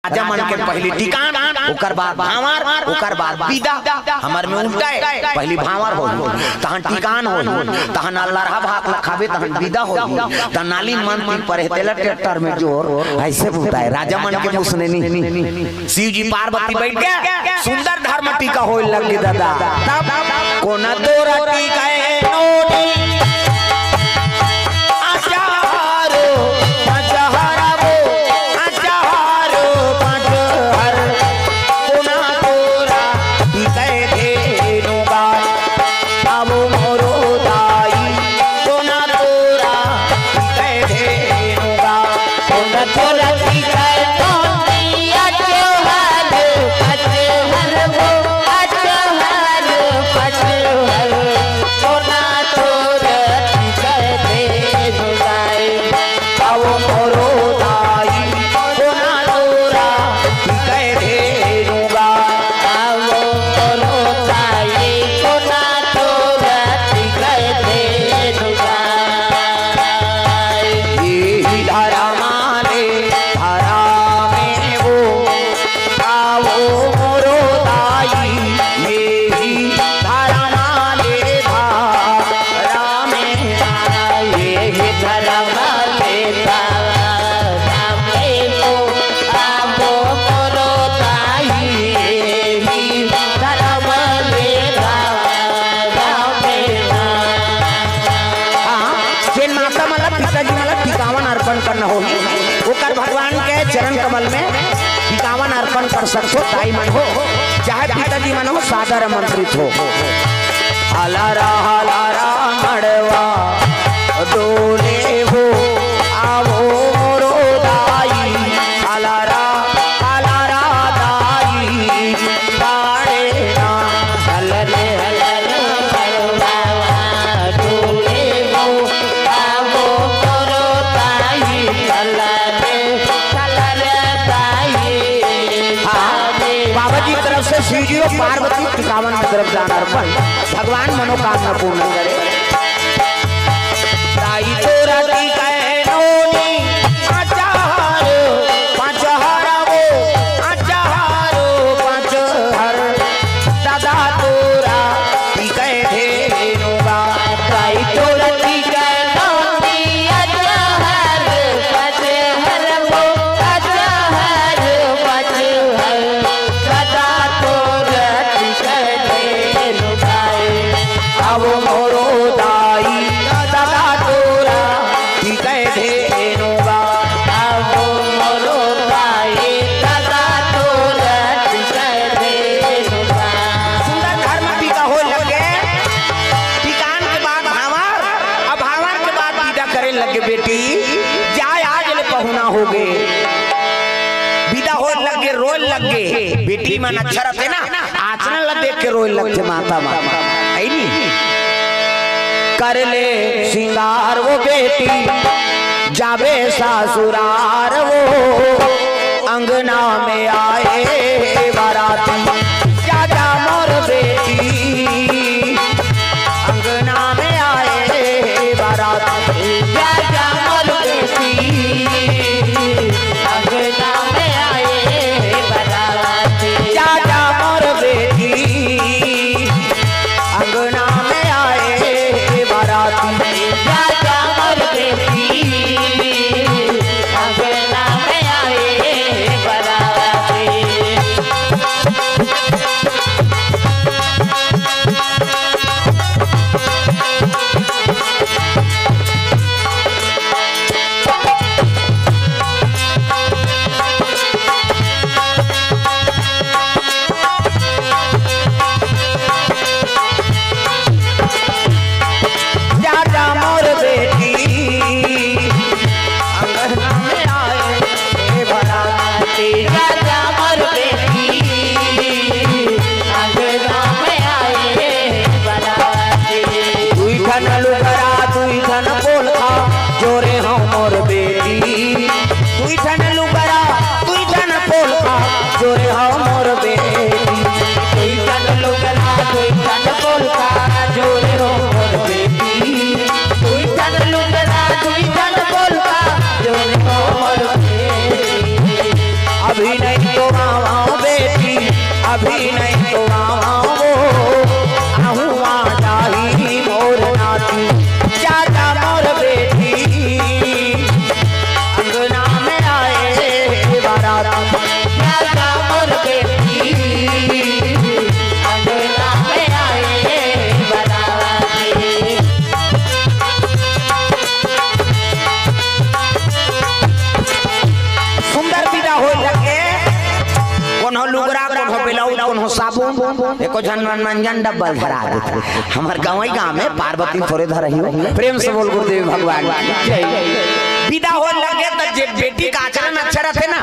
राजा मन के पहली टिकान ओकर बाद भावर ओकर बाद विदा हमर में उल्टा है पहली भावर हो तहन टिकान हो तहन अल्लाह भाग लखाबे तहन विदा हो तहन नाली मन की परे तेल ट्रैक्टर में जोर ऐसे बोलता है राजा मन के मुसने नहीं शिव जी पार्वती बैठ के सुंदर धर्म टीका होय लगे दादा तब कोना तोरा टीका है नोनी भगवान के चरण कमल में टिकावन अर्पण कर सकते ताई मन हो चाहे पिताजी मन हो सादर आमंत्रित हो हलारा मड़वा डोले हो आवो मोरो दाई हलारा दाई बाड़े ना हलरे मड़वा डोले हो आवो मोरो दाई बाबा जी तरफ से शिव जी और पार्वती टिकावन की तरफ जाना अर्पण भगवान मनोकामना पूर्ण करे ताई तोरा टीका है नोनी आचार पांच हरवो आचार पांच हर दादा तोरा टीका है धेनुगा ताई तोरा टीका है नोनी आचार पांच हरवो आचार पांच हर दादा तोरा टीका है धेनुगा आवो मोरो दाई दादा तोरा टीका है धेनुगा आवो मोरो दाई दादा तोरा टीका है धेनुगा सुंदर धर्म टीका हो लगे टिकान के बाद भावर अब भावर के बाद विदा करे लगे बेटी जाय आज ले पहुना हो गए विदा हो लगे रोल लगे बेटी मन अच्छा रहते ना आचरण ला देख के रोल लगते माता माता आई नहीं कर ले सिंगार वो बेटी जावे ससुरार वो अंगना में आए बाराती जाजा मोर बेटी अंगना में आए बाराती जाजा मोर बेटी अंगना में आए बाराती जाजा मोर बेटी अंगना में आए बाराती जाजा मोर बेटी अंगना में आए बाराती नहीं तो आओ बेटी, अभी नहीं तो आओ आहुआ जाही मोर नाती, चाचा मोर बेटी अंगना में आए बारात, चाचा मोर बेटी अंगना में आए बारात। सुंदर विदा हो लगे, कोनो लुगरा, कोनो ब्लाउज, कोनो साबुन, एको झनमन मंजन डब्बल धरा देते। हमार गाँव में पार्वती थोड़े धरही हो, प्रेम से बोल गुरुदेव भगवान विदा हो लगे तो जे बेटी का आचरण अच्छा रहते ना,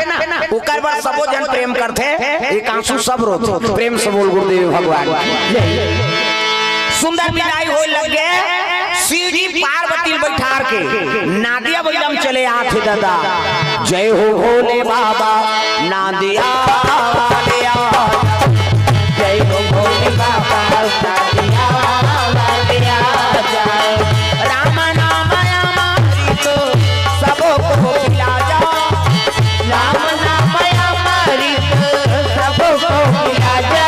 ओकर बार सबो जन प्रेम करते, एक आंसू सब रोते, प्रेम से बोल गुरुदेव भगवान। सुंदर विदाई हो लगे, शिव जी पार्वती बैठार के नादिया बैलम चले आथे दादा, जय हो भोले बाबा नादिया वाले आ, जय हो भोले बाबा नादिया वाले आ, राम नाम अमृत सबको पिला जा, राम नाम अमृत सबको पिला जा,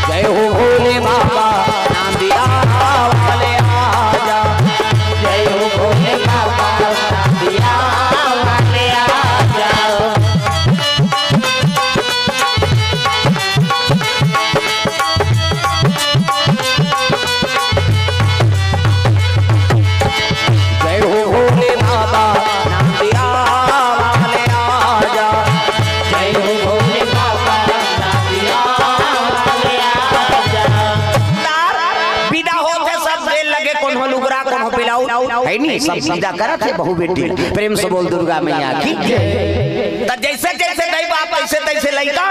जय हो भोले बाबा नादिया वाले आजा, जय हो भोले बाबा नादिया वाले आजा। जय हो भोले बाबा नादिया वाले आजा, जय हो भोले बाबा नादिया वाले आजा। विदा होते सब देर लगे, कोनो लुगरा, कोनो ब्लाउज है नहीं, सब विदा करत है बहू बेटी, प्रेम से बोल दुर्गा मैया की जय। त जैसे जैसे दई बाप ऐसे तैसे लइका,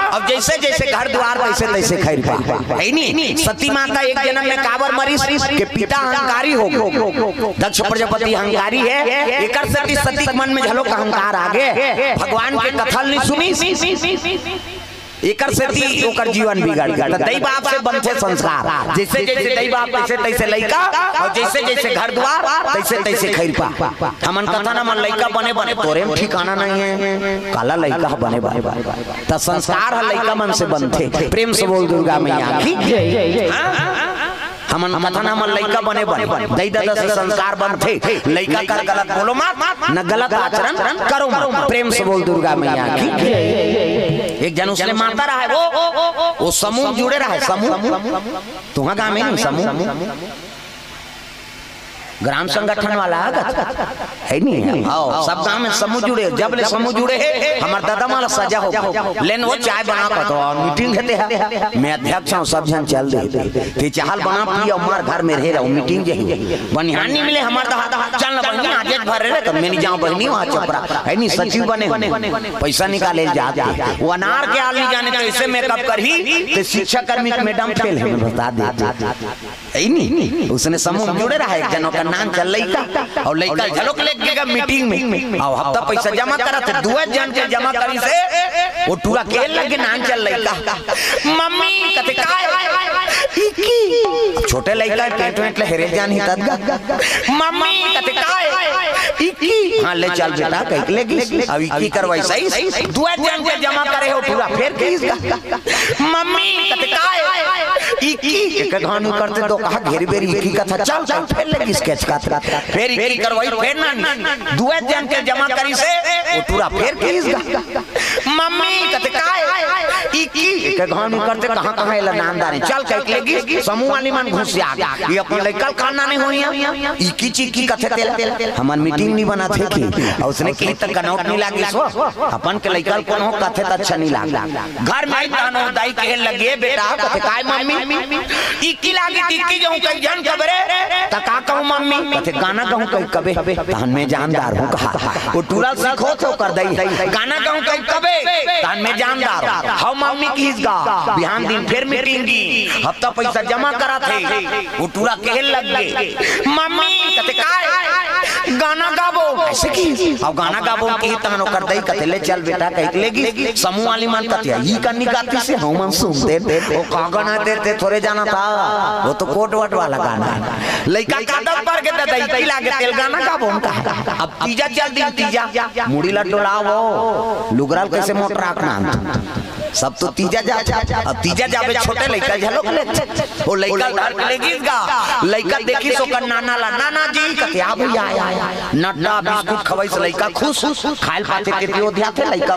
अब जैसे जैसे घर द्वार वैसे तैसे खैर पा है नहीं। सती माता एक जन्म में काबर मरीज के पिता अहंकारी हो, दक्ष प्रजापति अहंकारी है, एकर सती सती के मन में झलोक अहंकार आगे, भगवान के कथा नहीं सुनी, एकर सती ओकर जीवन बिगड़ गया। दई बाप से बनते संस्कार, जैसे जैसे दई बाप तैसे तैसे लइका, और जैसे जैसे घर द्वार तैसे तैसे खैर पा। हमन कथा ना मन लइका बने बने तोरे में ठिकाना नहीं है, काला लइका बने बने त संस्कार है लइका मन से बनते, प्रेम से बोल दुर्गा मैया की जय। हमन कथा ना मन लइका बने बने दई दादा से संस्कार बनते, लइका कर गलत बोलो मत, न गलत आचरण करो मत, प्रेम से बोल दुर्गा मैया की जय। एक जन उसने माता रहा है, वो समूह जुड़े रहा है, समूह तुम्हारा गाँव में नहीं समूह, ग्राम संगठन वाला है नहीं है, आओ सब गांव में समूह जुड़े, जब ले समूह जुड़े है हमार दादा माला सजा हो, लेन वो चाय बना कर तो मीटिंग होते है, मैं अध्यक्ष हूँ, सब जन चल दे चाहल बना पिया हमार घर में रहे, मीटिंग जे बनिहान नहीं मिले हमार दादा, चल ना बहनी आज भर रहे तो मैं नहीं जाऊँ बहनी वहाँ चपरा है नहीं, सचिव बने पैसा निकाले जाते, वो अनार के आल नहीं जाने तो ऐसे मेकअप कर ही तो शिक्षा कर्मी मैडम फेल है, बता दे नहीं, उसने समूह जुड़े रहा है, जनों का नाम चल लइका, और लइका झलक ले गया मीटिंग में, और हफ्ता पैसा जमा करा थे, दुआ जन के जमा करी से वो टूरा खेल लगे नाम चल लइका, मम्मी कते काय इकी, छोटे लइका पेट में हेरे जान ही तदगा, मम्मी कते काय इकी, हां ले चल बेटा कह लेगी, अब इकी करवाई सही, दुआ जन के जमा करे हो टूरा फिर किसका, मम्मी कते काय इकी, एक कहानी करते दो कहा घेरी बेरी इकी का था, चल चल फिर लेगी इसके फिर इकी करवाई, फिर ना दुआ जन के जमा करी से वो टूरा फिर किसका, मम्मी कते काय इकी, एक कहानी करते कहां कहां एला नामदारी, चल कह लेगी समूह वाली मन घुसिया, ये अपन लइका खाना नहीं होइया, इकी चिकी कथे तेल हमन मीटिंग नहीं बना थे की, और उसने कही तक कनौट नहीं लागी सो, अपन के लइका कोन हो कथे त अच्छा नहीं लागा, घर में दानो दाई कहे लगे बेटा कथे काय मम्मी इकी लागी टिक्की जो कई जन खबरे त का कहूं मम्मी, कथे गाना कहूं कई कबे, तहन में जानदार हूं कहा, वो टूरा सीखो तो कर दई, गाना कहूं कई कबे, तहन में जानदार हां मम्मी की गा, बिहान दिन फिर मीटिंग की, हफ्ता पैसा जमा करा थे, वो टूरा कहे लग गए, मम्मी कथे काय गाना गाबो ऐसे की अब गाना गाबो की तहनो कर दई कतले चल बेटा कह लेगी समूह वाली मन कतिया ई कन्नी गाती से हम मन सुनते वो का गाना देते थोड़े जाना था वो तो कोट वट वाला गाना लइका कादम पर के दई तई लागे तेल गाना गाबो उनका अब तीजा चल दी तीजा मुड़ी लटोलाओ लुगराल कैसे मोटर रखना सब तो तीजा जा अब तीजा जाबे छोटे लइका झलक ले ओ लइका धर लेगी गा लइका देखी सो कर नाना ला नाना जी कते आ भैया आया नट्टा बिस्कुट खवाई से लइका खुश खाइल पाते के दियो ध्या थे लइका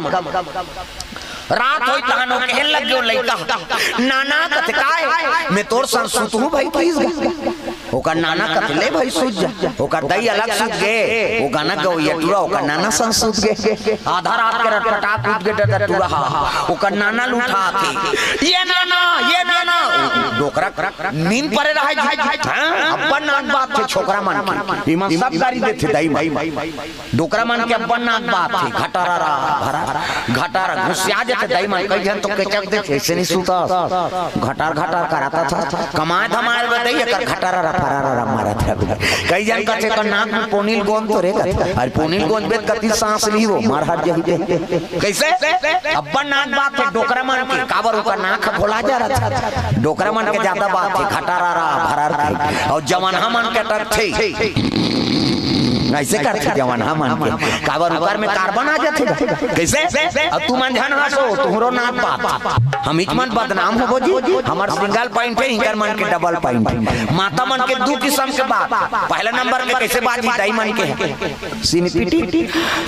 रात होई तहनो कहन लग्यो लइका नाना कते काय मैं तोर संग सुतहु भाई प्लीज ओकर नाना कतले भाई सुत जा ओकर दई अलग सुत गे ओ गाना गो ये टूरा ओकर नाना संग सुत गे आधा रात के रटपटा कूद गे डर टूरा ओकर नाना लुठा के ये नाना डोकरा नींद परे रहे अपन नाक बात थे छोकरा मन के इमन सब गाड़ी देथे दई भाई डोकरा मन के अपन नाक बात थे घटारा भरा घटारा घुसिया जेते दई मन कई जन तो के चक दे ऐसे नहीं सुता घटार कराता था कमाए धमाए बदई एकर घटारा फरारा मारा था कई जन कचे का नाक में पोनील गोंद तो रे अरे पोनील गोंद बेत कति सांस ली वो मार हट जही कैसे अपन नाक बात है डोकरा मन के काबर ओकर नाक खोला जा रहा था डोकरा मन के ज्यादा बात है घटारा भरार और जवाना मन के टक थे ऐसे करते जवान हम काबर ऊपर में कार्बन आ जाते कैसे अब तू मन जान हसो तुहरो नाक बात हम इच मन बदनाम होबो जी हमर सिंगल पॉइंट है इनकर मन के डबल पॉइंट माता मन के दो किस्म के बात पहला नंबर के कैसे बात दाई मन के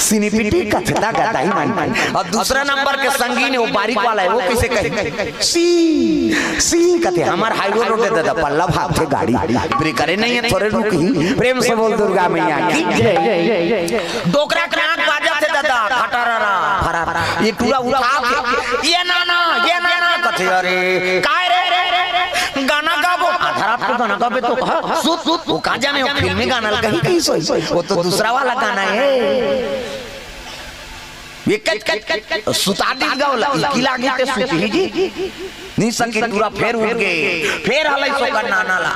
सिनीपिटी कथता गदाई मन और दूसरा नंबर के संगीन वो बारीक वाला है वो कैसे कहे सी कहते हमर हाईवे रोड दे दा पल्ला भाग के गाड़ी ब्रेक करे नहीं है थोड़े रुकी प्रेम से बोल दुर्गा मैया की डोकरा नाक बाजा थे दादा खटारा फरा ये टूरा उठा के ये नाना कथे अरे काय रे गाना गाबो आधा रात को गाना गाबे तो सुत वो का जाने वो फिल्मी गाना कहीं सोई वो तो दूसरा वाला गाना है ये कच सुता दी गावला इकी लागी ते सुती जी नी सके टूरा फेर उठ गए फेर हलै सो का नाना ला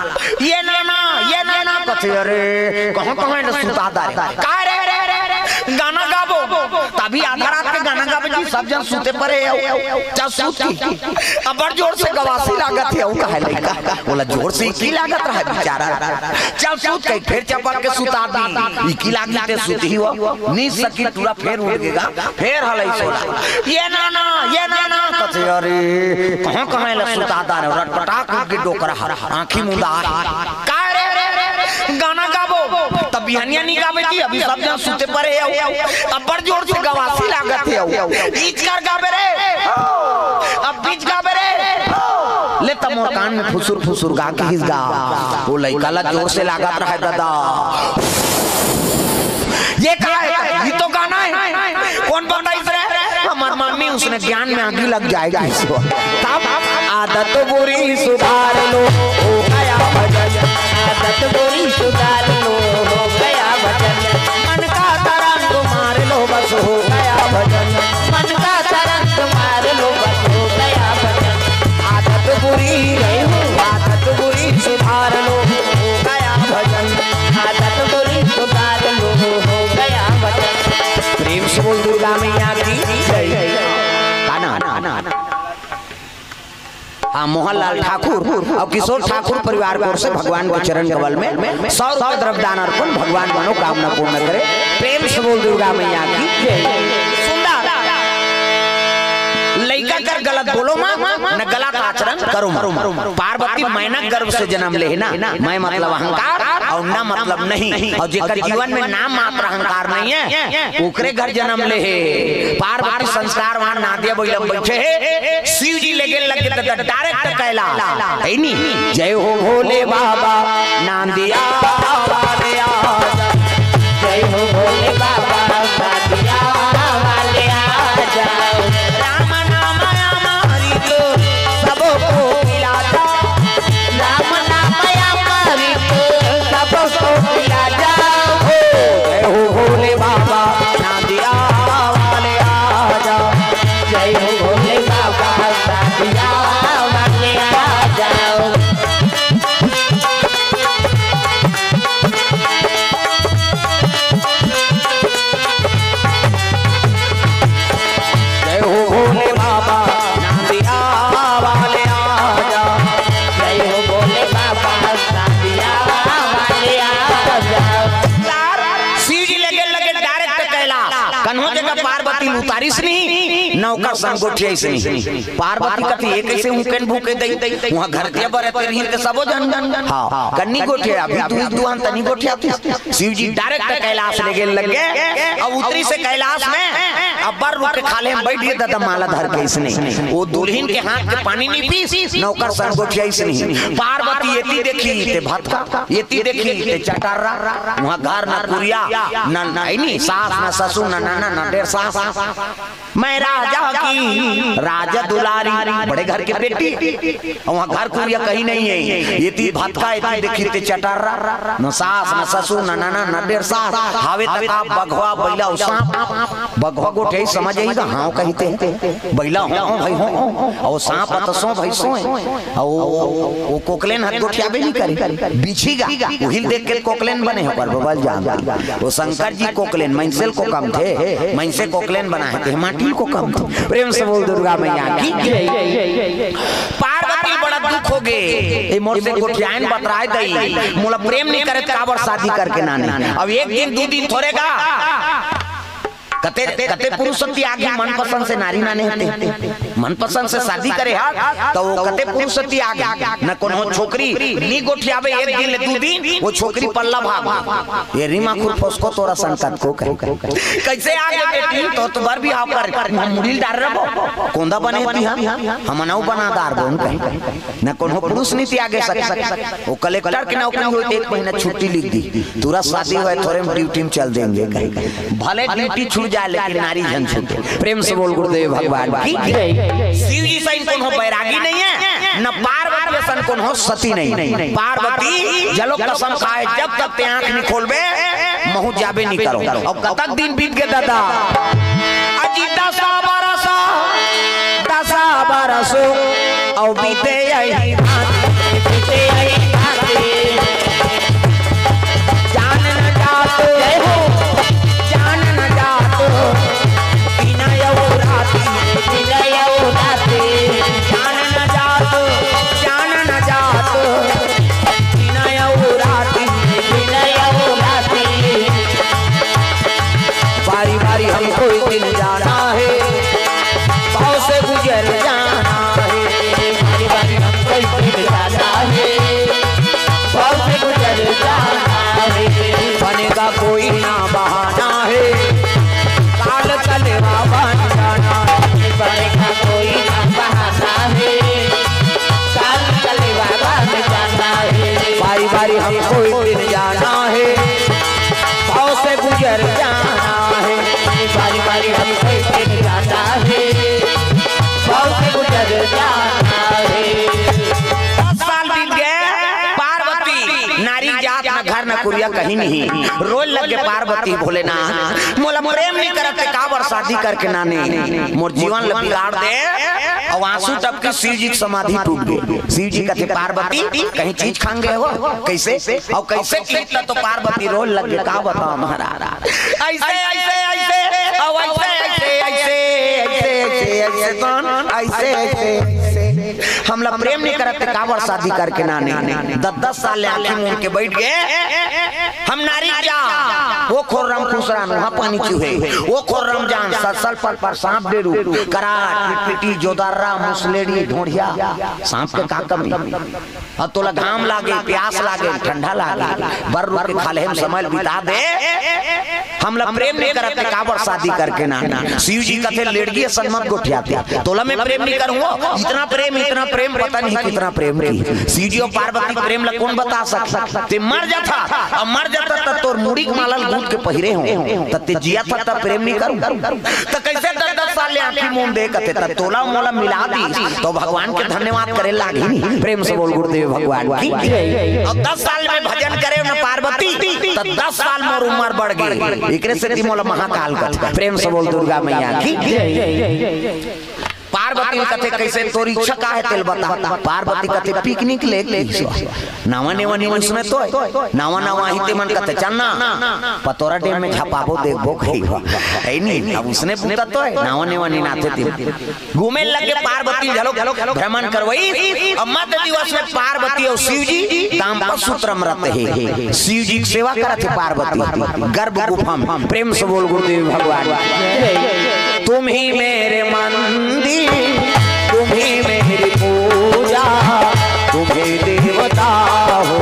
ये नाना कथे अरे कहां न सुता दा काय रे गाना गाबो तभी आधा रात के गाना गाबे जी सब जन सुते परे चल सुत की अब बड़ जोर से गवासी लागत है ओ कहे लइका बोला जोर से की लागत रहा बेचारा चल सुत के फिर चपल के सुता दी की लागी ते सुती हो नी सकी टूरा फेर उठ गेगा फेर हलै सोला ये नाना कथे अरे कहां ल सुता दा रे रटपटा के डोकरा आंखी मुंदा काय रे गाना गाबो तब बिहनिया नहीं गाबे जी अभी सब जन सुते परे अब बड़ जोर से गवासी लागत है बीच कर गाबे रे अब बीच गाबे रे ले तमोर कान में फुसुर गा के हिस गा वो लइका ला जोर से लागत रहा दादा ये का है ये तो गाना है कौन बताई रे हमार मम्मी उसने ज्ञान में आगे लग जाएगा इसको तब आदत बुरी सुधार लो हो गया भजन आदत बुरी सुधार लो हो गया भजन मन का तरंग मार लो बस हो गया भजन मन का तरंग मार लो बस हो गया भजन आदत बुरी सुधार लो हो गया भजन आदत बुरी सुधार लो हो गया भजन प्रेम से बोल दुर्गा मैया की जय मोहनलाल ठाकुर और किशोर ठाकुर परिवार को से भगवान के चरण कमल में 100 द्रव्यदान अर्पण भगवान मनोकामना पूर्ण करे प्रेम से बोल दुर्गा मैया की सुंदर लइका कर गलत बोलो मां न गलत आचरण करो पार्वती मैना गर्भ से जन्म ले ना मैं मतलब अहंकार और ना मतलब नहीं और जेकर जीवन में नाम मात्र अहंकार नहीं है ओकरे घर जन्म ले पार्वती संस्कार वहां नादिया बोलम बैठे है शिव जी लेके लगे तो डायरेक्ट कहला है नी जय हो भोले बाबा नादिया वाले आजा जय हो भोले बाबा नादिया वाले आजा राम नाम हमारी तो सबको खिलाता राम नाम हमारी तो सबको खिलाता जय हो भोले बाबा नादिया वाले आजा जय हो भोले बाबा नादिया वाले आजा पार्वती उतारिस नहीं नौकर संग गोठिया नहीं पार्वती कथी एक ऐसे हुकन भूके दई वहां घर के बरत रही के सबो जन हां कन्नी गोठिया अभी तू दुआन तनी गोठिया शिव जी डायरेक्ट कैलाश ले गेल लग गए अब उतरी से कैलाश में अब बर रुक के खाले में बैठ गए दादा माला धर के इसने वो दुल्हन के हाथ के पानी नहीं पी नौकर संग गोठिया इसने पार्वती येती देखी ते भटका येती देखी ते चटारा वहां घर ना कुरिया ना नहीं सास ना ससुर ना नाना ना डेढ़ सास मैं राजा की राजा दुलारी बड़े घर के बेटी वहां घर कुरिया कहीं नहीं है येती भटका येती देखी ते चटारा न सास न ससुर न नाना न डेढ़ सास हावे तक बघवा बैला सांप बघवा गोठे समझ आएगा हां कहते बैला हो भाई हो और सांप तसो भाई सो वो कोकलेन हाथ गोठियाबे नहीं करे बिछीगा हिल देख के कोकलेन बने हो पर बबल जान वो शंकर जी कोकलेन मैंसेल को कम थे मैंसे कोकलेन बना है माटी को कम थे प्रेम से बोल दुर्गा मैया की पार्वती बड़ा दुख हो गए ए मोर से गोठियान बतराए दई मोला प्रेम नहीं करे काबर शादी करके नाने अब एक दिन दो दिन थोड़ेगा कते कते पुरुष सती आगे मनपसंद से नारी नाने होते मनपसंद से शादी करे हा तो वो कते पुरुष सती आगे न कोनो छोकरी नी गोठियाबे एक दिन ले दो दिन वो छोकरी पल्ला भाग ये रीमा खुरफोस को तोरा संकट को कैसे आगे बेटी तो बार भी आप कर मुड़िल डाल रहो कोंदा बने होती हम नौ बनादार बोन न कोनो पुरुष नीति आगे सक वो कलेक्टर के नौकरी होती एक महीना छुट्टी लिख दी तुरंत शादी हुआ थोड़े में ड्यूटी में चल देंगे भले ड्यूटी छूट जाए लेकिन नारी जन छूटे प्रेम से बोल गुरुदेव भगवान की शिव जी सही कौन हो बैरागी नहीं है न पार्वती सन कौन हो सती नहीं पार्वती जलो कसम खाए जब तक ते आंख नहीं खोलबे महू जाबे नहीं करो अब कतक दिन बीत गए दादा अजी 10 बरस और बीते यही बीते यही जान न जातो जान न जातो विनय उराती जान न जातो विनय उराती बारी बारी हमको दिन जाना है पाँव से गुजर जाना है बारी बारी हमको दिन जाना है पाँव से गुजर जाना है बनेगा कोई ना बहाना है काल कलेवा बन जाना है बनेगा कोई ना बहाना है काल कलेवा बन जाना है बारी बारी हमको दिन जाना है पाँव से गुजर जाना है बारी बारी हमको दिन जाना है पाँव से गुजर जाना है 10 साल बीत गए पार्वती नारी जात न घर न कुरिया कहीं नहीं रोज लगे पार्वती भोलेनाथ मोला प्रेम नहीं करते काबर शादी करके नाने मोर जीवन ल बिगाड़ दे और आंसू टपके शिव जी की समाधि टूट गई शिव जी कहते पार्वती कहीं चीज खान गए हो कैसे और कैसे कितना तो पार्वती रोज लगे का बताओ महाराज ऐसे ऐसे ऐसे और ऐसे ऐसे ऐसे ऐसे कौन ऐसे ऐसे हमला प्रेम नहीं करते काबर शादी करके नाने 10 साल ले आंखें मूंद के बैठ गए हम नारी क्या वो खोरम खुसरान वहां पानी चूहे वो खोरम जान ससल पर सांप डेरू कराट पिटी जोदारा मुसलेड़ी ढोढ़िया सांप के का कमी अब तोला घाम लागे प्यास लागे ठंडा लागे बर रुक के खाले हम समय बिता दे हमला प्रेम नहीं करते काबर शादी करके नाना शिव जी कहते लेडगी सन्मत गोठियाते तोला मैं प्रेम नहीं करूंगा इतना प्रेम पता नहीं कितना प्रेम की शिव जी और पार्वती प्रेम ला कौन बता सकता ते मर जाता और मर जाता तब तोर मुड़ी मालल दूध के पहिरे हो तब ते जिया था तब प्रेम नहीं करूं तो कैसे 10 साल ले आंखी मूंद दे कहते तब तोला मोला मिला दी तो भगवान के धन्यवाद करे लागी नहीं प्रेम से बोल गुरुदेव भगवान की और 10 साल में भजन करे न पार्वती तो 10 साल मोर उम्र बढ़ गई एकरे से तिमोला महाकाल का प्रेम से बोल दुर्गा मैया की पार्वती कथे कैसे तोरी इच्छा का है तेल बता पार्वती कथे पिकनिक ले नावा नेवा निमन सुने तो नावा नावा हिते मन कथे चलना पतोरा डैम में झपाबो देखबो खइबो है नहीं अब उसने पूछा तो है नावा नेवा नहीं नाते थे घूमे लगे पार्वती झलो भ्रमण करवई अब मध्य दिवस में पार्वती और शिव जी दाम्पत्य सूत्र में रहते हैं शिव जी की सेवा करते पार्वती गर्भ गुफा में प्रेम से बोल गुरुदेव भगवान तुम ही मेरे मंदिर, तुम ही मेरी पूजा, तुम ही देवता हो,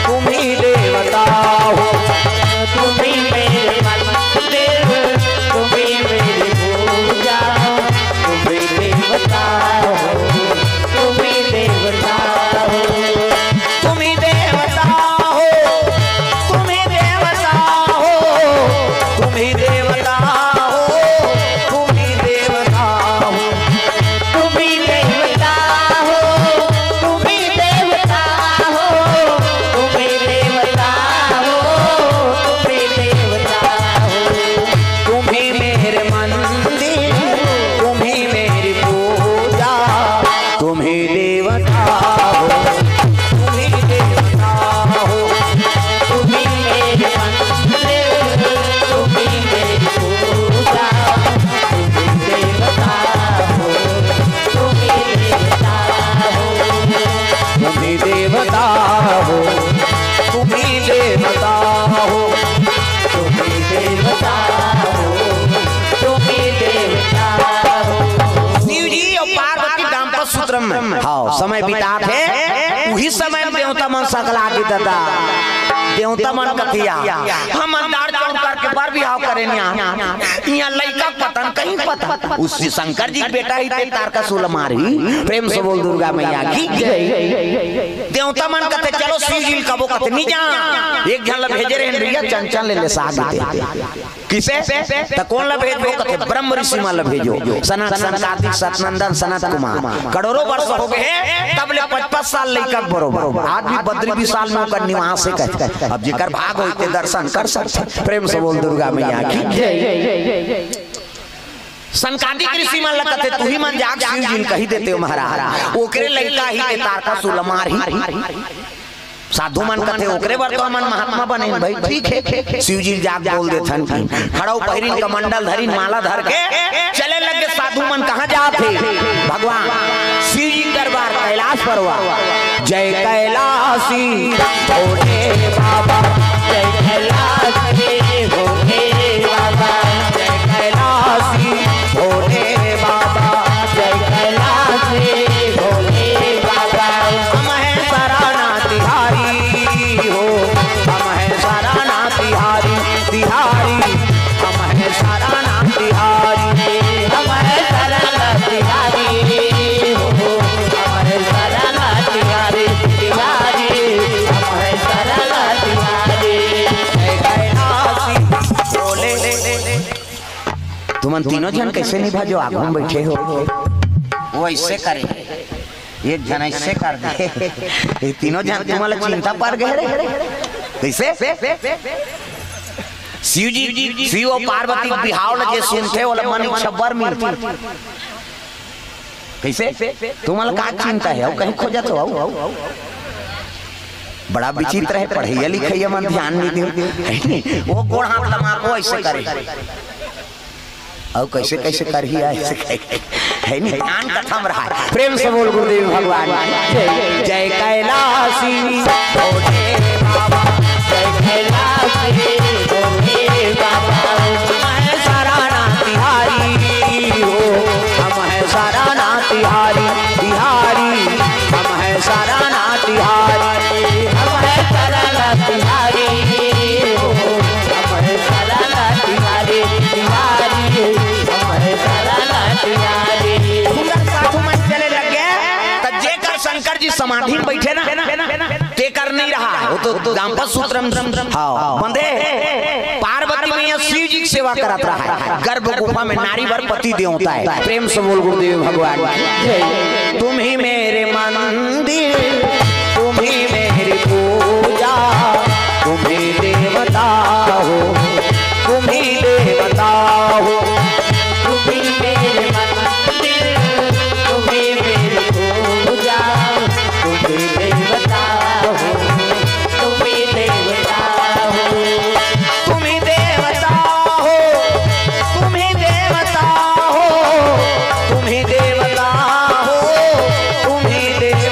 तुम ही देवता हो। तुम ही मेरे मंदिर, तुम ही मेरी पूजा, तुम ही देवता हो, तुम ही देवता हो, तुम ही देवता हो, तुम ही देवता हो, तुम ही देवता हो, तुम ही देवता हो, तुम ही देवता हो, तुम ही देवता हो, तुम ही देवता हो, तुम ही देवता हो। तुम ही मेरे मंदिर, तुम ही मेरी पूजा, तुम ही देवता हो, तुम ही देवता हो, तुम ही मेरे मंदिर, तुम ही मेरी पूजा, तुम ही देवता हो, तुम ही देवता हो, तुम ही देवता हो, तुम ही देवता हो, तुम ही देवता हो, तुम ही देवता हो। शिव जी और पार्वती दाम्पत्य सूत्र में हाँ समय बिता थे, वही समय में देवता मन सकला की दादा देवता मन कथिया हम अंदार जान करके बार बिहाव करे यहाँ लड़का पतन कहीं पता उस शंकर जी बेटा ही ते तारका सुल मारी। प्रेम से बोल दुर्गा मैया की जय। देवता मन कहते चलो शिव जी कबो कहते नहीं जा एक जन ला भेजे रहे रिया चंचल ले साथ दे किसे त कौन ला भेजो कहते ब्रह्म ऋषि मा ला भेजो सनत कार्तिक सतनंदन सनत कुमार करोड़ों वर्ष हो गए तब ले 55 साल लड़का बरोबर आज भी 32 साल में ओकर निवास से कहते अब जेकर भाग होते दर्शन कर सकते। प्रेम से बोल दुर्गा मैया की जय। संकादिक ऋषि मन लगते तू ही मन जाग शिव जी कही देते हो महाराज ओकरे लड़का ही ते तारका सुलमार ही साधु मन कहते ओकरे बर तो मन महात्मा बने भाई ठीक है। शिव जी जाग बोल देथन खड़ाऊ पहिरिन कमंडल धरिन माला धर के चले लगे साधु मन कहां जाते भगवान शिव जी दरबार कैलाश परवा जय कैलाशी भोले बाबा जय कैलाशी भोले बाबा जय कैलाशी भोले बाबा जय कैलाशी भोले बाबा हम है सराना तिहारी हो हम है सराना तिहारी तिहारी हम है सराना तिहारी हम है सराना तिहारी हो हम है सराना तिहारी तिहारी हम है सराना तिहारी जय कैलाशी बोले। तुम तीनों जन कैसे नहीं भाजो आगू में बैठे हो वो ऐसे करे एक जन ऐसे कर दे ये तीनों जन तुम्हारा चिंता पड़ गए कैसे शिव जी शिव और पार्वती बिहाव लगे सुनते वाला मन छब्बर मिलती कैसे तुम्हारा का चिंता है कहीं खोजा तो आओ बड़ा विचित्र है पढ़ैया लिखैया मन ध्यान नहीं दे वो गोड़ हाथ लगा को ऐसे करे और कैसे कैसे कर ही ऐसे है नहीं ज्ञान कथा में रहा। प्रेम से बोल गुरुदेव भगवान जय कैलाशी भोले बाबा जय कैलाशी भोले बाबा हम है सराना तिहारी हो हम है सराना तिहारी तिहारी हम है सराना तिहारी हम है सराना तिहारी हो हम है सराना तिहारी तिहारी हम है सराना तिहारी। साधु मन चले लग गए तब जेकर शंकर जी समाधि में बैठे ना ते कर नहीं रहा वो तो दाम्पत्य सूत्र बंधे पार्वती मैया शिव जी की सेवा करत रहा है गर्भ गुफा में नारी वर पति देवता है। प्रेम से बोल गुरुदेव भगवान तुम ही मेरे मंदिर तुम ही मेरी पूजा तुम ही देवता हो तुम ही देवता हो तुम ही मेरे मंदिर तुम ही मेरी पूजा तुम ही देवता हो तुम ही देवता हो तुम ही देवता हो तुम ही देवता हो तुम ही देवता हो तुम ही देवता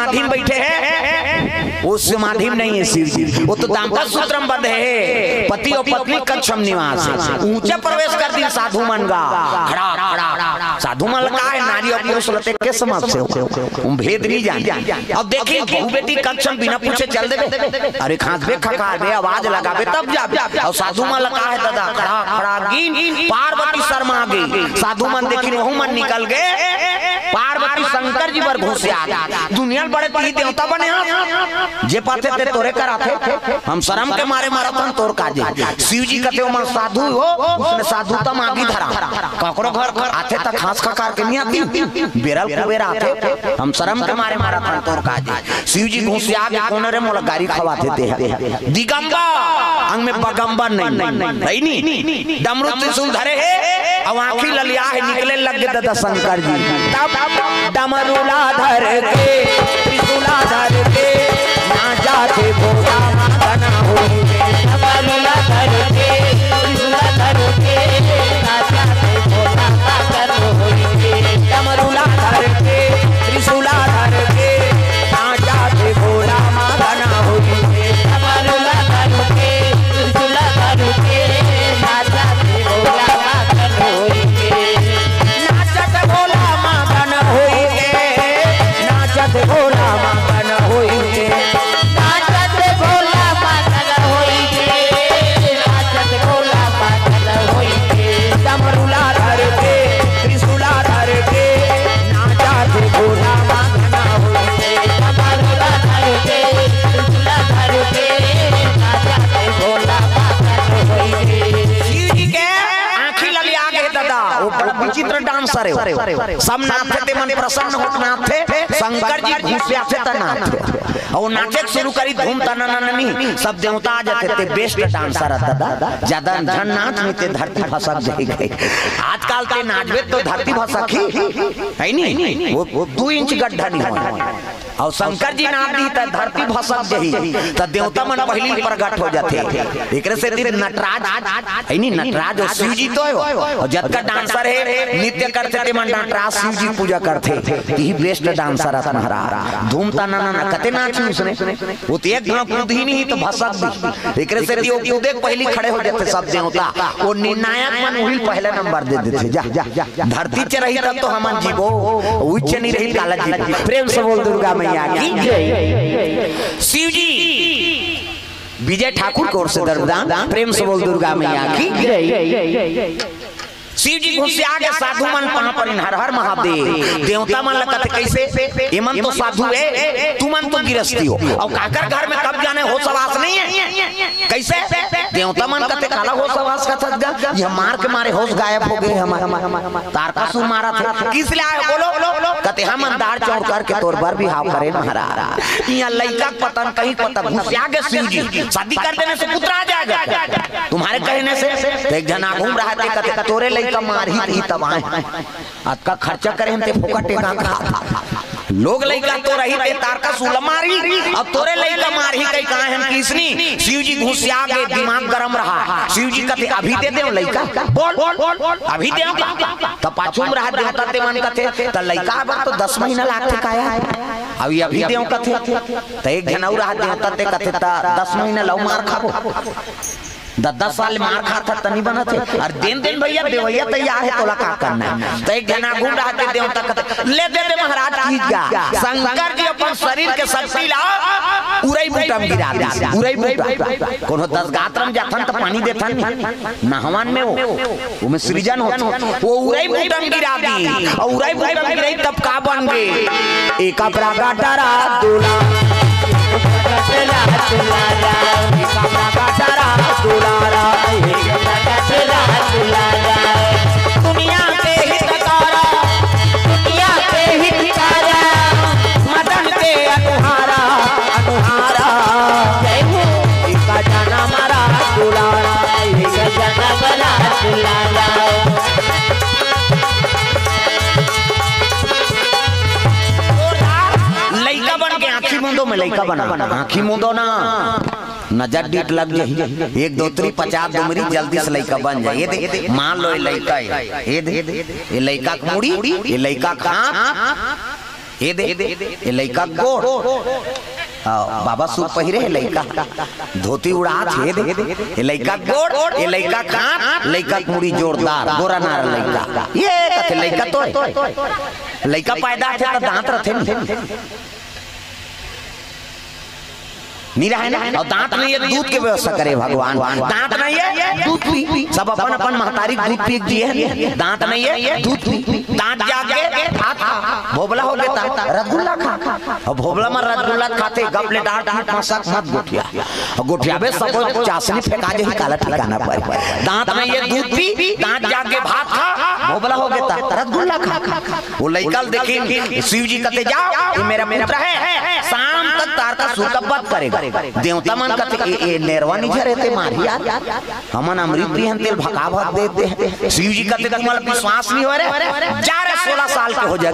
समाधि में बैठे हैं, वो समाधि में नहीं है शिव जी, वो तो दाम्पत्य सूत्र में बंधे है, पति और पत्नी कक्षम निवास है। ऊंचे प्रवेश कर दी साधु मन का खड़ा खड़ा, साधु मन का है नारी और पुरुष लते के समाज से भेद नहीं जान। अब देखिए बहू बेटी कक्षम बिना पूछे चल देवे, अरे खांसबे खखाबे आवाज लगाबे तब जाबे। और साधु मन का है दादा खड़ा खड़ा गिन, पार्वती शर्मा गई, साधु मन देखी वहू मन निकल गए, पार्वती शंकर जी पर घुसे आ गए। दुनिया बड़े पी देवता बने जे पाते ते तोरे कराते, हम शर्म के मारे मारतन तोर काजे। शिव जी कहते मन साधु हो, उसने साधुता मांगी धरा, ककरो घर आते तक खास खकार के नहीं आती, बेरल कुबेर आते, हम शर्म के मारे मारतन तोर काजे। शिव जी घुसे आ गए, कोने रे मोला गाड़ी खवाते थे, दिगंबर अंग में बगंबर नहीं नहीं, डमरू त्रिशूल धरे है, अब आंखी ललिया है, निकले लग गए दादा शंकर जी। तब डमरूला धर के त्रिशूला धर के ना जाते भोला बना होई, डमरूला धर के त्रिशूला धर के ना जाते भोला बना होई, डमरूला धर के त्रिशूला धर के ना जाते भोला बना होई, डमरूला धर के त्रिशूला धर के ना जाते भोला बना होई, नाचत भोला मगन होई के, नाचत भोला मगन होई के, नाचत भोला मगन होई के, नाचत भोला मगन होई के, डमरूला धर के त्रिशूला धर के नाचत भोला मगन होई के, डमरूला धर के त्रिशूला धर के नाचत भोला मगन होई के। शिव जी के आंखी ललिया गए दादा, वो बड़ा विचित्र डांसर है, सब नाचते थे मन प्रसन्न होत नाचते, शंकर जी घुसे आते त नाचते, और नाचे शुरू करी धूम तनननी, सब देवता आ जाते थे, बेस्ट डांसर है दादा, ज्यादा जन नाच में ते धरती फसक जाएगी। आजकल ते नाचबे तो धरती फसकी है नहीं, वो 2 इंच गड्ढा नहीं होना, और शंकर जी नाच दी त धरती फसक जाही, त देवता मन पहली प्रकट हो जाते। एकरे से नटराज है नहीं, नटराज और शिव जी तो है, और जब का डांसर है नृत्य करते थे मन नटराज शिव जी पूजा करते, यही बेस्ट डांसर है तुम्हारा। धूम तना ना कते नाची उसने, वो तो एक घाव कूद ही नहीं तो भसक दी, एकरे से वो देख पहली खड़े हो जाते सब देवता, वो निर्णायक मन वही पहले नंबर दे देते। जा धरती च रही तब तो हमन जीवो, उच्च नहीं रही काला जी। प्रेम से बोल दुर्गा मैया की जय। शिव जी विजय ठाकुर कोर से दरबार, प्रेम से बोल दुर्गा मैया की जय। शिव जी घुसे आगे साधु मन कहां पर हर हर महादेव, देवता मन लगते कैसे ये मन तो साधु है, तू मन तो गिरस्ती हो, और काकर घर में कब जाने हो सवास नहीं है, कैसे देवता मन कहते काला हो सवास का था, ये मार के मारे होश गायब हो गए, हमारा तारकासुर मारा था, किस लिए आए बोलो, कहते हम अंधार चौड़ करके तोर बार भी हाव करे महाराज, यहाँ लड़का पतन कहीं पता घुसे आगे शिव जी, शादी कर देने से पुत्र आ जाएगा तुम्हारे कहने से। एक जना घूम रहा थे, कहते तोरे लड़का मार ही तब आए, आज का खर्चा करे हम ते फुकटे का लोग लइका तो रही ते तारकासुर मारी, अब तोरे लइका मार ही कई कहां हम किसनी। शिव जी घुस आ गए, दिमाग गरम रहा, शिव जी कहते अभी दे दे लइका, बोल अभी दे, तब पाछुम रहा देवता ते मन कहते त लइका अब तो 10 महीना लागते काया, अभी देव कहते त एक जन और रहा देवता ते कहते त 10 महीना लव मार खाबो, 10 साल मार खाता तनी बनत है, और दिन भैया देवैया तैयार है, तोला का करना है। तो एक जना घूम रहा थे देवता कहते ले दे महाराज की जा, शंकर जी अपन शरीर के शक्ति ला उरई बूटम गिरा दे, उरई बूटा कोनो 10 गात्रम जाथन त पानी देथन नहवान में वो में सृजन होत, वो उरई बूटम गिरा दी, और उरई बूटम गिरई तब का बन गए एक अपरा गाटरा दूला चला चला एक अपरा गाटरा दुलारा, दुनिया के हितकारा, दुनिया के हितकारा, मदन के अनुहारा अनुहारा, जय हो इसका जाना मारा दुलारा, इसका जाना बना दुलारा। लइका बन के आँखी मूंदो में लइका बना, आँखी मूंदो ना नजर डीट लग जाए, 1 2 3 50 दुमरी जल्दी से लइका बन जाए। ये देख मान लो ये लइका है, ये लइका मुड़ी, ये लइका कहाँ, हे दे ये लइका गोड़ बाबा सूट पहिरे है लइका धोती उड़ात हे दे ये लइका गोड़ ये लइका खाट लइका मुड़ी जोरदार गोरा नार लइका ये कथे लइका तो लइका पैदा थे त दांत रथे नीरा है ना और दांत नहीं है दूध के व्यवस्था करे भगवान दांत नहीं है दूध पी सब अपन अपन महतारी दूध पी जिए दांत नहीं है दूध पी दांत जाके भोबला हो गया रसगुल्ला खा और भोबला में रसगुल्ला खाते गपले डांट मसक मत गोठिया और गोठिया में सब चाशनी फेंका जे काला ठिकाना पर दांत नहीं है दूध पी दांत जाके भात खा भोबला हो गया रसगुल्ला खा वो लइकल देखी शिव जी कहते जाओ ये मेरा पुत्र है शाम तक तार का सुर का बद करेगा देवता मन कहते ए नेरवा नहीं झरेते मारिया हमन अमृत प्रियन तेल भका भक देते हैं शिव जी कहते तुम्हारा विश्वास नहीं हो रे जा रे 16 साल के हो जाए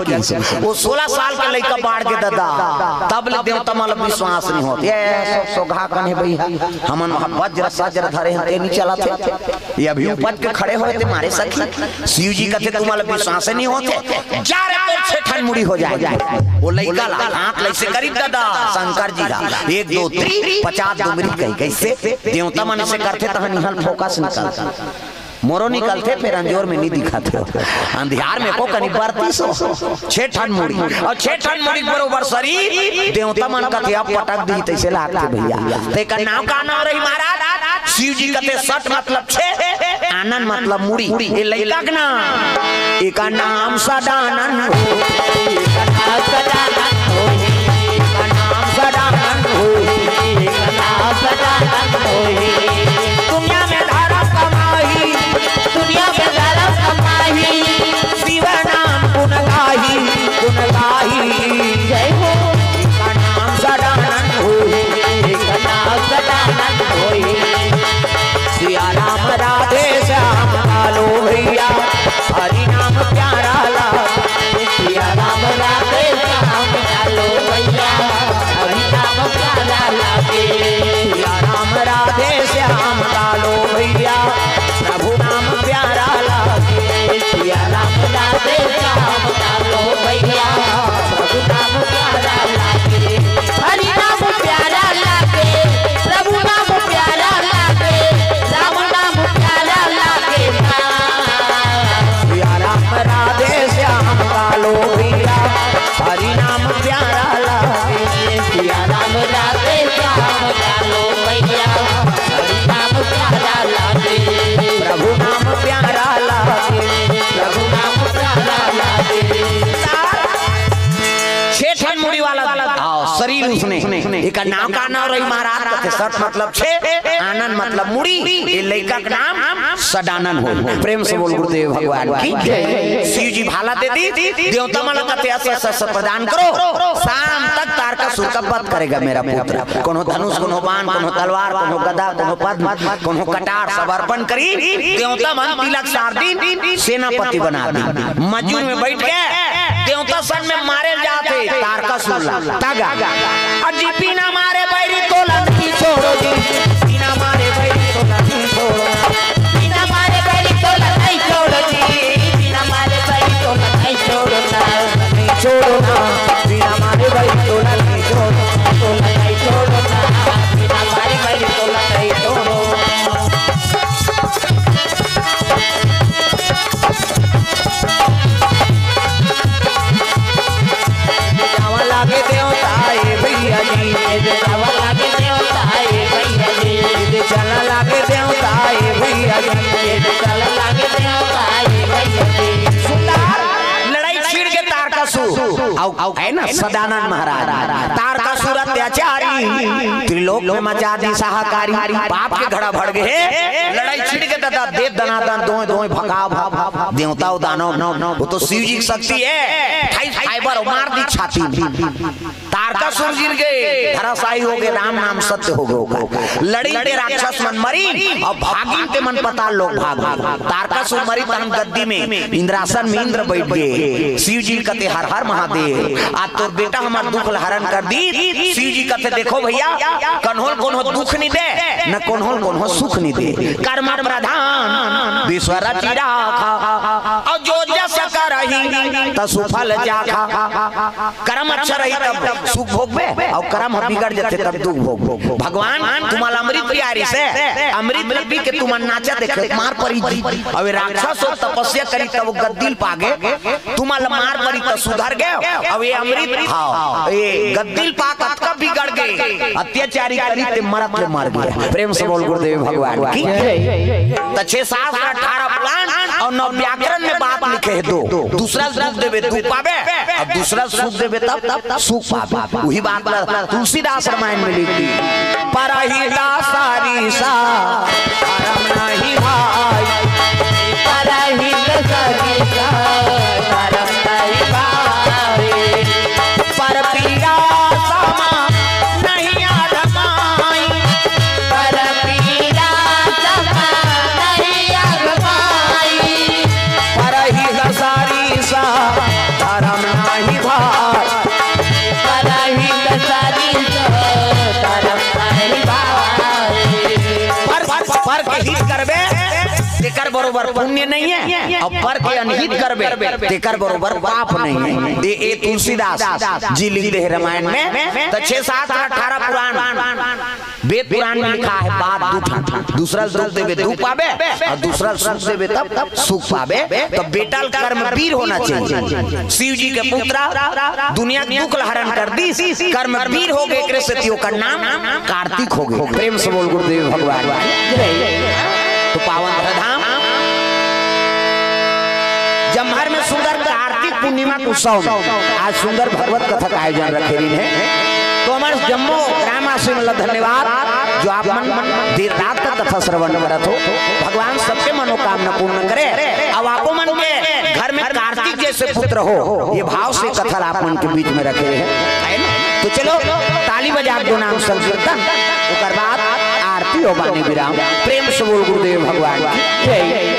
वो 16 साल के लइका बाढ़ के दादा तब ले देवता मन विश्वास नहीं होते ये सोघा कने भैया हमन वज्र सज्र धरे हैं नहीं चला थे ये अभी उपज के खड़े होए थे मारे सखी शिव जी कहते तुम्हारा विश्वास नहीं होते जा रे तो छठन मुड़ी हो जाए वो लइका हाथ लइसे करीब दादा शंकर जी 1 2 3 50 डुमरी कही कैसे देवता मन से करते तहन निहल फोकस निकलता मोरो निकलते फिर अंजोर में नहीं दिखाते अंधियार में को कनी बरती 6 ठन मुड़ी और 6 ठन मुड़ी बरोबर शरीर देवता मन कहते अब पटक दी तैसे लागते भैया ते का नाम का नाम रही महाराज शिव जी कहते सट मतलब 6 आनंद मतलब मुड़ी ये लइका का नाम एका नाम सदानंद हो एका सदानंद हो एका नाम सदानंद हो दुनिया में धर्म कमाही दुनिया में धर्म कमाही शिव नाम गुण गाही जय हो का नाम सदानंद हो का नाम सदानंद हो सिया राम राधे श्याम कालो भैया हरि नाम प्यारा लागे सिया राम राधे श्याम कालो भैया हरि नाम प्यारा लागे सिया राम राधे श्याम कालो भैया प्रभु नाम प्यारा लागे सिया राम राधे श्याम कालो भैया प्रभु नाम प्यारा लागे हरि नाम प्यारा लागे प्रभु नाम प्यारा लागे राम नाम प्यारा लागे सिया राम राधे श्याम कालो भैया हरि नाम प्यारा लागे सिया राम राधे श्याम कालो भैया हरि नाम प्यारा लागे प्रभु नाम प्यारा लागे प्रभु नाम प्यारा लागे 6 ठन मुड़ी वाला आओ शरीर उसने एक नाम का नाम रही महाराज कहते सट मतलब 6 आनंद मतलब मुड़ी ये लइका का नाम सदानंद हो प्रेम से बोल गुरुदेव भगवान की जय शिव जी भाला दे दी देवता मन कहते ऐसे प्रदान करो शाम तक तार का सुर का पद करेगा मेरा पुत्र कोनो धनुष कोनो बाण कोनो तलवार कोनो गदा कोनो पद्म कोनो कटार सब अर्पण करी देवता मन तिलक सार दिन सेनापति बना दी मजूर में बैठ के देवता सन में मारे जाते तार का सुर तगा अजी बिना मारे बैरी तो लंकी छोड़ो जी बिना मारे बैरी तो लंकी छोड़ो बिना मारे बैरी तो लंकी छोड़ो जी बिना मारे बैरी तो लंकी छोड़ो ना नहीं छोड़ो ना बिना मारे बैरी तो लंकी छोड़ो तो लंकी छोड़ो ना बिना मारे बैरी तो लंकी छोड़ो लागे देवता भैया जी जावा लागे देवता भैया जी चला लागे देवता भैया जी चला लागे देवता भैया जी लड़ाई छिड़ के तारकासुर है ना सदानंद महाराज तारकासुर अत्याचारी त्रिलोक में मचा दी साहकारी पाप के घड़ा भड़ गए लड़ाई छिड़ के दादा देव दनादन दोए दोए भगा देवता दानव वो तो शिव जी की शक्ति है फाइबर मार दी छाती तारकासुर गिर गए धराशायी हो गए राम नाम सत्य हो गए लड़ी के राक्षस मन मरी और भागी के मन पताल लोग भाग तारकासुर मरी तन गद्दी में इंद्रासन में इंद्र बैठ गए शिव जी कहते हर हर महादेव आज तोर बेटा हमार दुख हरण कर दी शिव जी कहते देखो भैया कन्होल कोनो दुख नहीं दे न कन्होल कोनो सुख नहीं दे कर्म प्रधान विश्व रचि राखा और जो जस करहि रही तो सुफल जाखा, कर्म अच्छा रही तब सुख भोगबे और कर्म बिगड़ जाते तब दुख भोग। भगवान तुम्हारा अमृत प्यारी से अमृत पी के तुम नाचा देखे मार पड़ी अब राक्षस हो तपस्या करी तब गद्दिल पागे तुम्हारा मार पड़ी तो सुधर गए। अब ये अमृत ये गद्दिल पाक कब बिगड़ गए अत्याचारी करी ते मरत ले मर गए। प्रेम से बोल गुरुदेव भगवान की। तो 6 7 18 पुराण और 9 व्याकरण में बात लिखे है दो दूसरा सुख देवे तू पावे अब दूसरा सुख देवे तब सुख पावे। वही बात तुलसीदास रामायण में लिखी परहिला सारी सा परम नहीं भाई, परहिला सारी सा परम नहीं भाई, पर पिया समा नहीं आदमाई, पर पिया समा नहीं आदमाई, परहिला सारी सा परम नहीं भाई, परहिला सारी सा परम नहीं भाई। पर के हित करबे तेकर बरोबर पुण्य नहीं है और पर के अनहित करबे तेकर बरोबर पाप नहीं है। ये तुलसीदास जी लिखते हैं रामायण में। तो 6 7 18 पुराण वेद पुराण में लिखा है बात दूसरा सुख देवे दुख पावे और दूसरा सुख देवे तब सुख पावे। तो बेटा कर्म वीर होना चाहिए। शिव जी के पुत्र दुनिया के दुख हरण कर दी कर्म वीर हो गए कृष्ण का नाम कार्तिक हो गए। प्रेम से बोल गुरुदेव भगवान। तो पावन धाम जमहर में सुंदर कार्तिक पूर्णिमा के उत्सव आज सुंदर भगवत कथा का आयोजन रखे हैं। तो हमारे जम्मू ग्रामवासी में धन्यवाद जो आप मन देर रात तक कथा श्रवण करत हो। भगवान सबके मनोकामना पूर्ण करे। अब आपको मन के घर में कार्तिक जैसे पुत्र हो ये भाव से कथा आप मन के बीच में रखे हैं। तो चलो ताली बजा दो नाम संकीर्तन उसके बाद आरती हो बानी विराम। प्रेम से बोल गुरुदेव भगवान।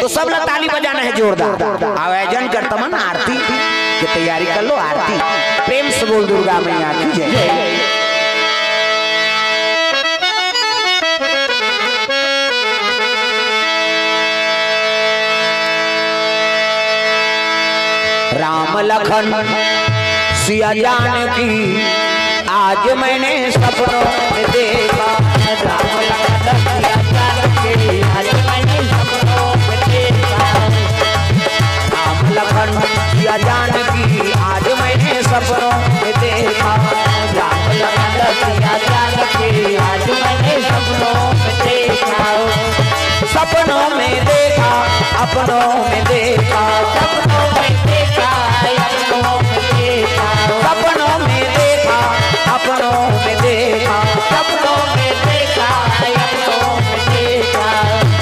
तो सब लोग ताली बजाना है जोरदार। आयोजन करता मन आरती की तैयारी कर लो। आरती प्रेम से बोल दुर्गा मैया की जय। राम लखन सिया जानकी आज मैंने सपनों में देखा, राम लखन सिया जानकी आज मैंने सपनों में देखा, राम लखन सिया जानकी आज मैंने सपनों में देखा, राम लखन सिया जानकी आज मैंने सपनों में देखा, सपनों में देखा अपनों में देखा, सपनों में देखा सपनों में देखा अपनों में देखा, सपनों में देखा अपनों में देखा,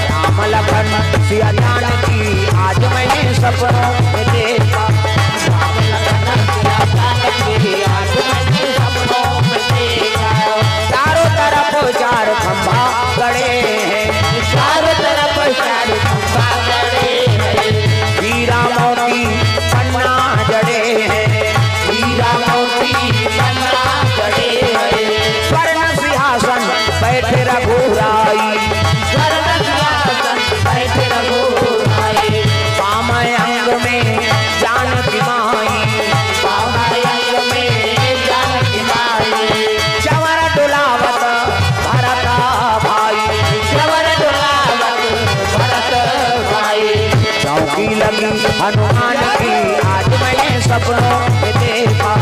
राम लखन सिया जानकी आज मैंने सपनों में देखा, राम लखन सिया जानकी आज मैंने सपनों में देखा, चारों तरफ 4 खंभा गड़े हैं, चारों तरफ 4 खंभा गड़े हैं, हीरा मोती पन्ना जड़े हैं, हीरा मोती पन्ना जड़े हैं, स्वर्ण सिंहासन बैठे रघुराई, स्वर्ण सिंहासन बैठे रघुराई, पामय अंग में जानकी माई, पामय अंग में जानकी माई, चवर डुलावत भरत भाई, चवर डुलावत भरत भाई, चौकी लगी हनुमान की आज मैंने सपनों में देखा,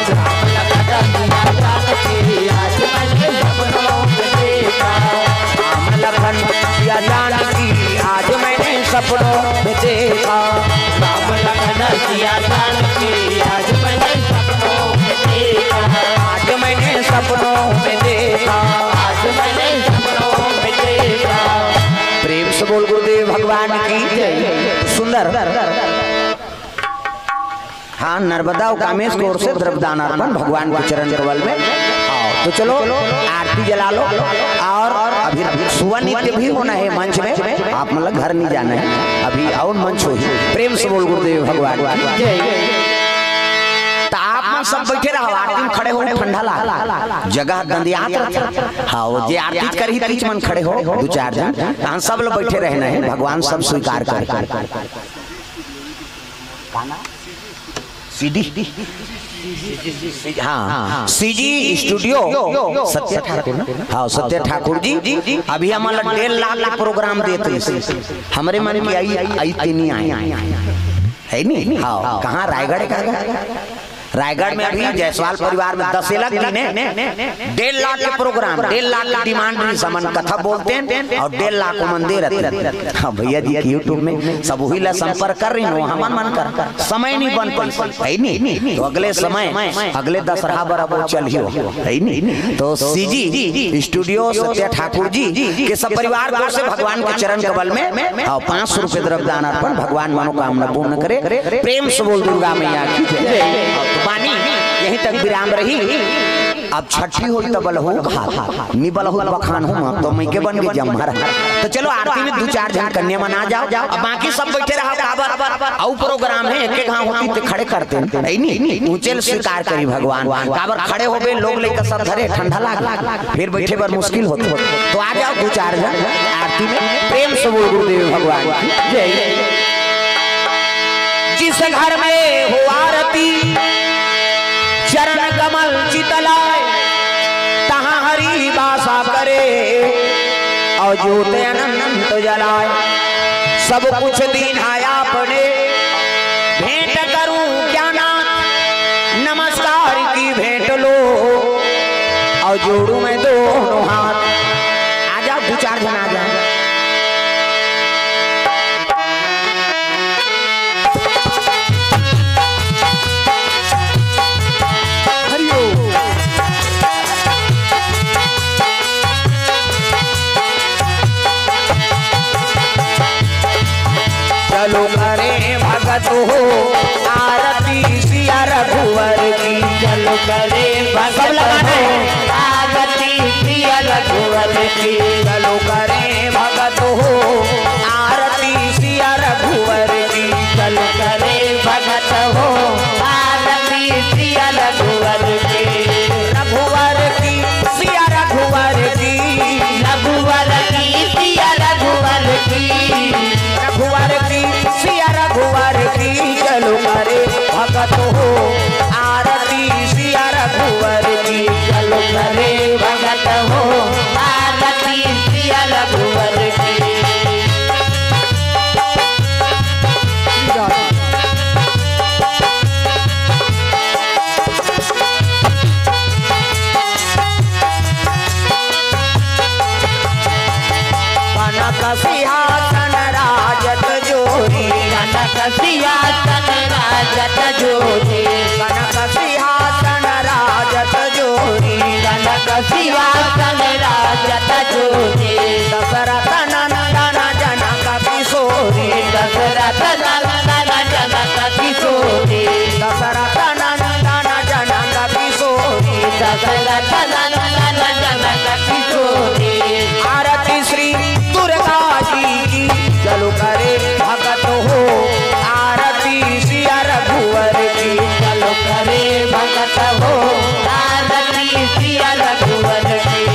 राम लखन सिया जानकी आज मैंने सपनों में देखा, राम लखन सिया जानकी आज मैंने सपनों में देखा, राम लखन सिया जानकी आज मैंने सपनों में देखा, आज मैंने सपनों में देखा, आज मैंने सपनों में देखा। प्रेम से बोल गुरुदेव भगवान की जय। सुंदर हाँ नर्मदा और कामेश की ओर से द्रव्यदान अर्पण भगवान के चरण कमल में। आओ तो चलो आरती जला लो और अभी सुबह नित्य भी होना है मंच में। आप मतलब घर नहीं जाना है अभी और मंच हो। प्रेम से बोल गुरुदेव भगवान तो आप सब बैठे रहो आरती में खड़े हो ठंडा ला जगह गंदियात हाँ जे आरती कर ही बीच मन खड़े हो 2-4 जन सब लोग बैठे रहना है। भगवान सब स्वीकार कर सीडी हाँ सीजी स्टूडियो सत्य ठाकुर ना हाँ सत्य ठाकुर जी अभी हमारा 1.5 लाख का प्रोग्राम देते हमारे मन में आई नहीं आई है नहीं हाँ कहाँ रायगढ़ का रायगढ़ में अभी जायसवाल परिवार में 10 लाख ने 1.5 लाख के प्रोग्राम 1.5 लाख की डिमांड समन कथा बोलते हैं और 1.5 लाख को मंदिर रहते हाँ भैया जी यूट्यूब में सब वही ला संपर्क कर रही हो हमन मन कर समय नहीं बन पाई है नहीं तो अगले समय अगले दशहरा बराबर चलियो है नहीं तो सीजी स्टूडियो सत्य ठाकुर जी के सब परिवार को से भगवान के चरण कमल में 500 रुपए द्रव्यदान अर्पण भगवान मनोकामना पूर्ण करे प्रेम से बोल दुर्गा मैया की जय पानी यहीं तक विराम रही अब छठी हो तब बलहू नी बलहू बखान हूँ तो मैं के बन गई जमहर तो चलो आरती में 2-4 जन कन्या मना जाओ अब बाकी सब बैठे रहा आउ प्रोग्राम है एक गाँव होती तो खड़े करते नहीं ऊंचे स्वीकार करी भगवान काबर खड़े हो गए लोग लेकर सब धरे ठंडा लाग फिर बैठे पर मुश्किल होती तो आ जाओ 2-4 जन आरती में प्रेम से बोल गुरुदेव भगवान जय जिस घर में हो आरती चरण कमल चितलाय तहाँ हरि वासा करे और ज्योत अनंत जलाए सब कुछ दीन है आपने भेंट करूं क्या नाथ नमस्कार की भेंट लो और जोड़ू मैं दोनों हाथ आ जाओ 2-4 जन आ जाओ चलो करे भगत हो आरती सिया रघुवर की चलो करे भगत हो आरती सिया रघुवर की चलो करे भगत हो आरती सिया रघुवर की चलो करे भगत हो आरती सिया रघुवर की रघुवर की सिया रघुवर की रघुवर की सिया रघुवर की रघुवर की सिया रघुवर की चलो करे भगत हो आरती सिया रघुवर की चलो करे भगत हो आरती सिया रघुवर की कनक सिंहासन राजत जोरी कनक सिंहासन राजत जोरी कनक सिंहासन राजत जोरी कनक सिंहासन राजत जोरी दशरथ नंदन जनक किशोरी दशरथ नंदन जनक किशोरी दशरथ नंदन जनक किशोरी दशरथ नंदन जनक किशोरी आरती श्री दुर्गा जी की चलो करे भगत हो आरती सिया रघुवर की चलो करे भगत हो आरती सिया रघुवर की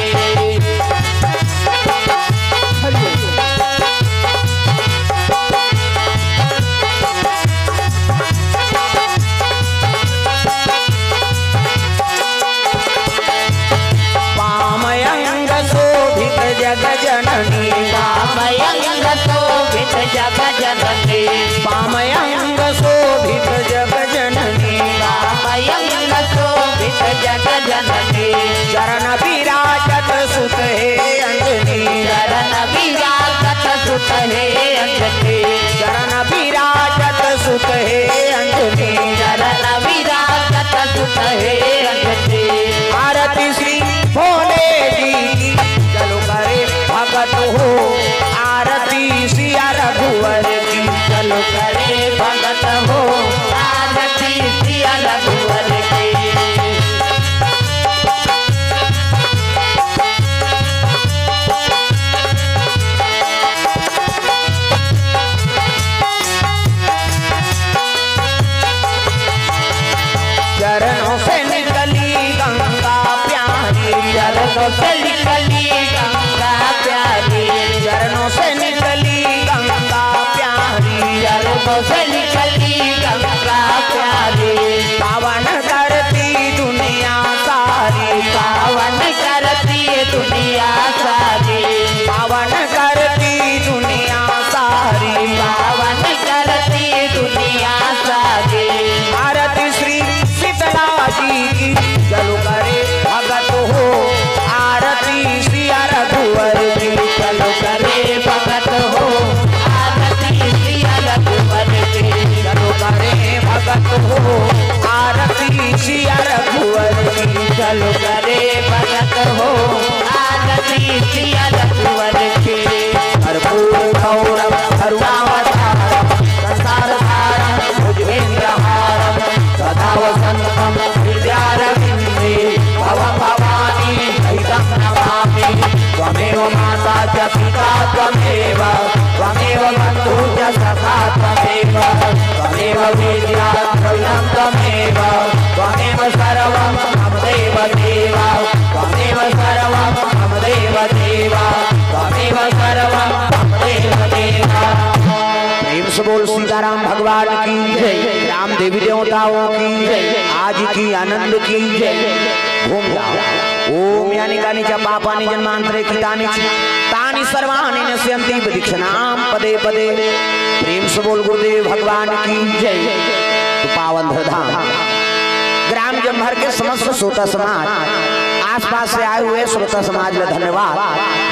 पामयंग शोभित जग जननी पामयंग शोभित जग जननी पामयंग शोभित जग जननी पामयंग शोभित जग जननी चरण विराजत सुत है अंजनी चरण विराजत सुत है अंजनी चरण विराजत सुत है अंजनी चरण विराजत सुत है अंजनी आरती श्री भोले जी चलो करे भगत हो आरती सिया रघुवर की चलो करे भगत हो आरती सिया रघुवर की चरणों से निकली गंगा प्यारी चरणों से निकली गंगा प्यारी चरणों से निकली गंगा प्यारी चरणों से निकली गंगा प्यारी भगत हो आरती सिया रघुवर की चलो करे भगत हो आरती सिया रघुवर की कर्पूर गौरव करुणावतारम संसार सारम भुजगेन्द्रहारम सदा वसंतम हृदयारविंदे भवं भवानी सहितं नमामि त्वमेव माता च पिता त्वमेव त्वमेव बन्धु च सखा त्वमेव त्वमेव विद्या द्रव्यं त्वमेव त्वमेव सर्वं मम देव देव त्वमेव सर्वं मम देव देव त्वमेव सर्वं मम देव देव। प्रेम से बोल सीताराम भगवान की जय, राम देवी देवताओं की जय, आज की आनंद की जय। घूम जाओ ओम यानी कानि च पापानि जन्मांतरे कृतानि तानि सर्वाणि नश्यन्ति विदीक्षणाम पदे पदे। प्रेम से बोल गुरुदेव भगवान की जय। तो पावन धाम ग्राम जमहर के समस्त श्रोता समाज आसपास से आए हुए श्रोता समाज में धन्यवाद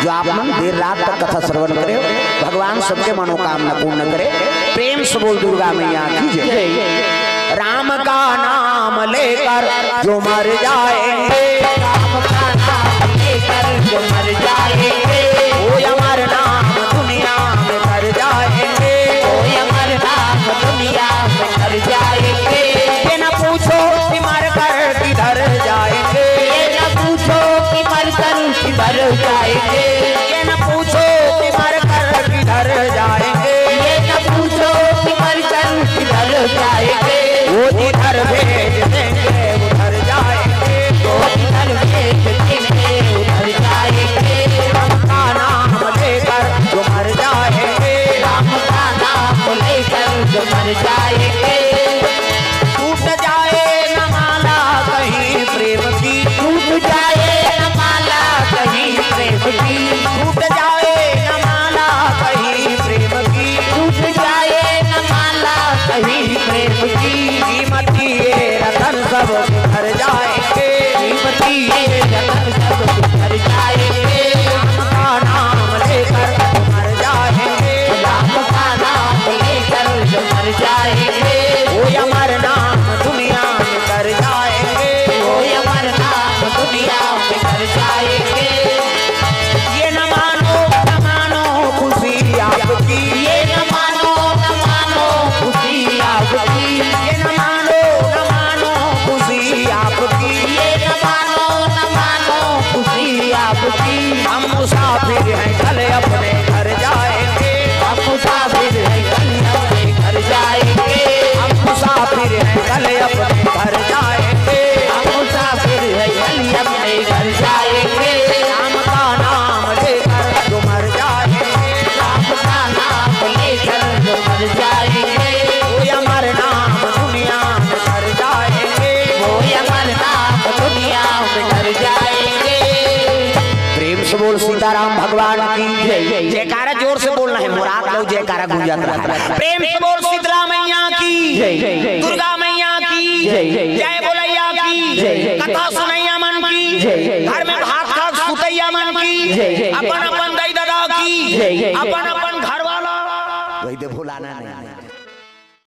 जो आप मन देर रात तक कथा श्रवण करे। भगवान सबके मनोकामना पूर्ण करे। प्रेम से बोल दुर्गा मैया की जय। राम का नाम लेकर जो मर जाएंगे, राम का नाम लेकर जो मर जाएंगे, वो अमर नाम दुनिया में कर जाएंगे, वो अमर नाम दुनिया में कर जाएंगे। ये न पूछो कि मर कर किधर जाएंगे, ये न पूछो कि मर कर किधर जाएंगे, ये न पूछो कि मर कर किधर जाएंगे, ये न पूछो कि मर कर किधर जाएंगे। वो जिधर भेज देंगे उधर जाएंगे, वो जिधर भेज देंगे उधर जाएंगे। राम का नाम लेकर जो मर जाएंगे, राम का नाम लेकर जो मर जाएंगे। टूट जाए न माला कहीं प्रेम की, टूट जाए न माला कहीं प्रेम की, टूट जाए न माला कहीं प्रेम की, टूट जाए न माला कहीं प्रेम की। कीमती रतन सब घर जाएंगे, कीमती रतन सब घर जाएंगे। राम का नाम लेकर मर जाएंगे, राम का नाम लेकर मर जाएंगे। वो अमर नाम दुनिया में कर जाएंगे, वो अमर नाम दुनिया में कर जाएंगे। ये न मानो खुशी आपकी, ये न मानो खुशी आपकी, ये न मानो खुशी आपकी, ये न मानो खुशी आपकी। हम मुसाफिर हैं कल अपने घर जाएंगे, हम मुसाफिर हैं कल अपने घर जाएंगे, हम मुसाफिर हैं कल अपने घर जाएंगे, हम मुसाफिर हैं कल अपने घर जाएंगे। राम का नाम लेकर जो मर जाएंगे, राम का नाम लेकर जो मर जाएंगे। वो अमर नाम दुनिया में कर जाएंगे, वो अमर नाम दुनिया में कर जाएंगे। प्रेम से बोल सीताराम भगवान की जय। जयकारा जोर से बोलना है, मुराद लो जयकारा गूंजत रहा है। प्रेम से बोल शीतला मैया की जय, दुर्गा मैया की जय, जय बोलैया की, कथा सुनैया मन की, घर में भात खा सुतैया मन की, अपन